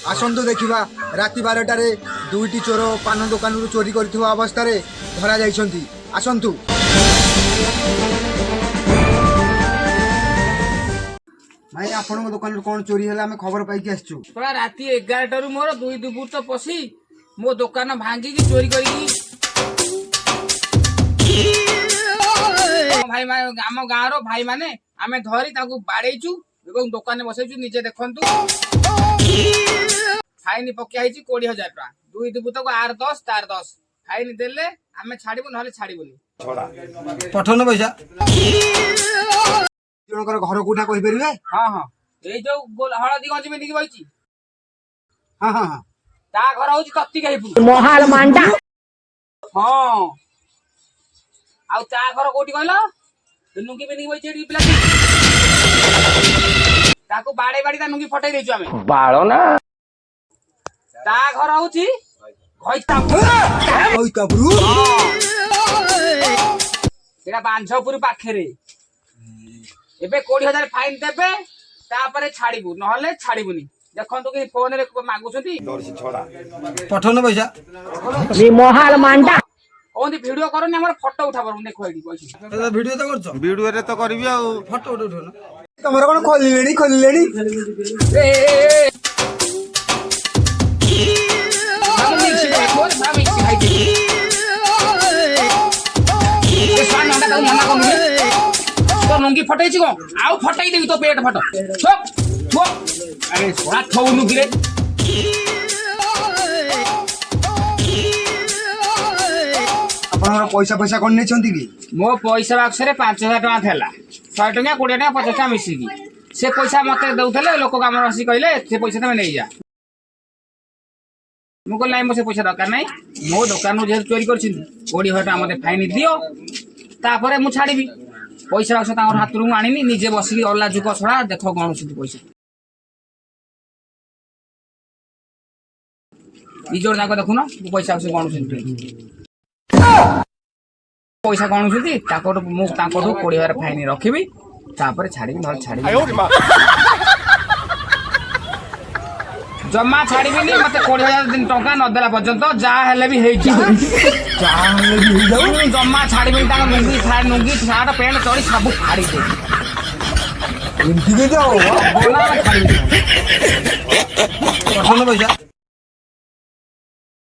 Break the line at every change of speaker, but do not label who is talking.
आसतु देखा राति 12टार दुईटी चोर पान दुकान चोरी कर अवस्था धरा जाइछंती। आसतु भाई आपण दुकान कौन चोरी है आम खबर पाई आसचु।
राति 11 मोर दुई दुबुर्त पशि मो दुकान भांगी चोरी कर भाई आम गाँव भाई माने आम धरी बाड़ेचु दुकान बसैचु निजे देखंतु फाइन पकाई 20,000 टका दुई दुबुर्त को आर 10 तार 10 फाइन देले आम छाड़बू ना छाड़बूनी
पठन पैसा जनकर घर कोठा कहि परिबे।
हां हां ए जो हळदी गंजी में दिखि बइची
हां हां हां
ता घर होची कत्ती गहिपुर
मोहाल मांडा।
हां आउ ता घर कोठी कहलो नुंगी में दिखि बइची पिला ताको बाड़े बाड़ी ता नुंगी फटाई देछु आमे
बाळो ना
ता घर होची
होइतापुर
एटा बांझपुर पाखरे एबे 20,000 फाइन देबे तापरे छाड़ीबू नहले छाड़ीबूनी देखंतु कि फोन रे मागुछंती
पठन पैसा
मी मोहाल मांडा
ओंदी वीडियो करनी हमर फोटो उठा परबू देखो एडी पैसा
वीडियो तो करछ
वीडियो रे तो करबी आ
फोटो उठो ना तमरा कोन खोलिलेनी
ए हम मिक्स कोन हम मिक्स खाइ दे ए स्वान नंदा का मना कोन तो नुंगी फटाई छी को आउ फटाई देबी तो पेट फटो छोप छोप अरे सोना थौ नुगी रे
आपन पैसा पैसा कोन नै छंती की
मो पैसा बक्स रे 5,000 टका थेला 100 टका 20 टका 50 टका मिसी की से पैसा मते दउथले लोक काम रसी कहले से पैसा तमे नै जा मुको लाइन में से पैसा दरकार नहीं मो दुकान जे चोरी करछिन 20,000 टका मते फाइन दियो तापरे मु छाड़ीबी पैसा बक्स तांगर हाथ रु आनिनी निजे बसी अल्ला जुक छड़ा देखो कोन छथि पैसा इजोर जाको देखुनो पैसा बक्स कोन छथि पैसा कौन छथि ताको मु ताको 20,000 फाइन रखिबी तापरे छाड़ीबी न छाड़ीबी जम्मा छाड़ीबीनी मते 20,000 दिन टका न देला पर्यंत जा हेले भी हेइ जाऊ जम्मा छाड़ीबीनी ता नुंगी साट पेंट चोरी सब फाड़ी दे
एंटी के जाओ बोला छाड़ीबी पठन पैसा